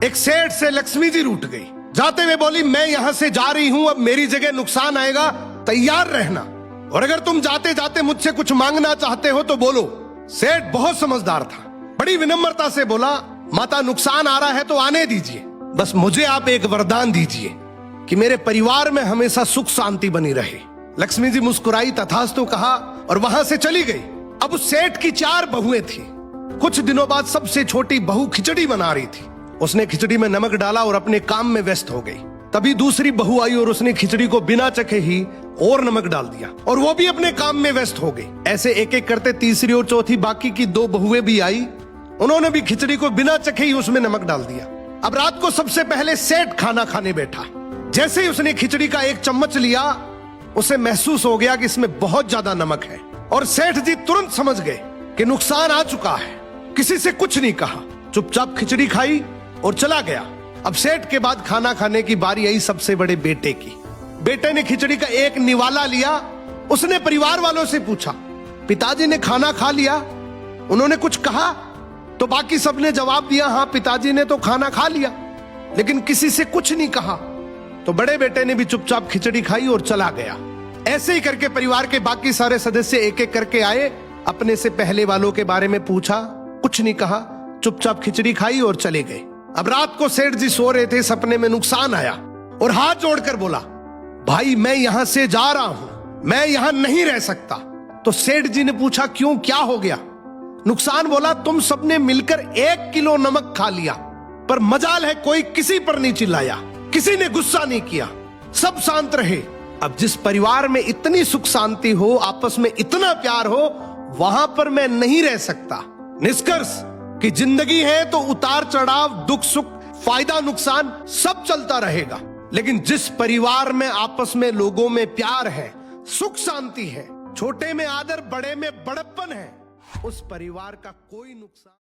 एक सेठ से लक्ष्मी जी रूठ गई। जाते हुए बोली, मैं यहां से जा रही हूं, अब मेरी जगह नुकसान आएगा, तैयार रहना, और अगर तुम जाते जाते मुझसे कुछ मांगना चाहते हो तो बोलो। सेठ बहुत समझदार था, बड़ी विनम्रता से बोला, माता नुकसान आ रहा है तो आने दीजिए, बस मुझे आप एक वरदान दीजिए कि मेरे परिवार में हमेशा सुख शांति बनी रहे। लक्ष्मी जी मुस्कुराई, तथास्तु कहा और वहां से चली गई। अब उस सेठ की 4 बहुएं थी। कुछ दिनों बाद सबसे छोटी बहू खिचड़ी बना रही थी। उसने खिचड़ी में नमक डाला और अपने काम में व्यस्त हो गई। तभी दूसरी बहू आई और उसने खिचड़ी को बिना चखे ही और नमक डाल दिया और वो भी अपने काम में व्यस्त हो गई। ऐसे एक एक करते तीसरी और चौथी बाकी की 2 बहुएं भी आई, उन्होंने भी खिचड़ी को बिना चखे ही उसमें नमक डाल दिया। अब रात को सबसे पहले सेठ खाना खाने बैठा। जैसे ही उसने खिचड़ी का 1 चम्मच लिया, उसे महसूस हो गया कि इसमें बहुत ज्यादा नमक है और सेठ जी तुरंत समझ गए कि नुकसान आ चुका है। किसी से कुछ नहीं कहा, चुपचाप खिचड़ी खाई और चला गया। अब सेठ के बाद खाना खाने की बारी आई सबसे बड़े बेटे की। बेटे ने खिचड़ी का 1 निवाला लिया। उसने परिवार वालों से पूछा, पिताजी ने खाना खा लिया? उन्होंने कुछ कहा? तो बाकी सबने जवाब दिया, हाँ पिताजी ने तो खाना खा लिया, लेकिन किसी से कुछ नहीं कहा। तो बड़े बेटे ने भी चुपचाप खिचड़ी खाई और चला गया। ऐसे ही करके परिवार के बाकी सारे सदस्य एक एक करके आए, अपने से पहले वालों के बारे में पूछा, कुछ नहीं कहा, चुपचाप खिचड़ी खाई और चले गए। अब रात को सेठ जी सो रहे थे, सपने में नुकसान आया और हाथ जोड़कर बोला, भाई मैं यहां से जा रहा हूं, मैं यहां नहीं रह सकता। तो सेठ जी ने पूछा, क्यों, क्या हो गया? नुकसान बोला, तुम सबने मिलकर 1 किलो नमक खा लिया, पर मजाल है कोई किसी पर नहीं चिल्लाया, किसी ने गुस्सा नहीं किया, सब शांत रहे। अब जिस परिवार में इतनी सुख शांति हो, आपस में इतना प्यार हो, वहां पर मैं नहीं रह सकता। निष्कर्ष कि जिंदगी है तो उतार चढ़ाव, दुख सुख, फायदा नुकसान सब चलता रहेगा, लेकिन जिस परिवार में आपस में लोगों में प्यार है, सुख शांति है, छोटे में आदर, बड़े में बड़प्पन है, उस परिवार का कोई नुकसान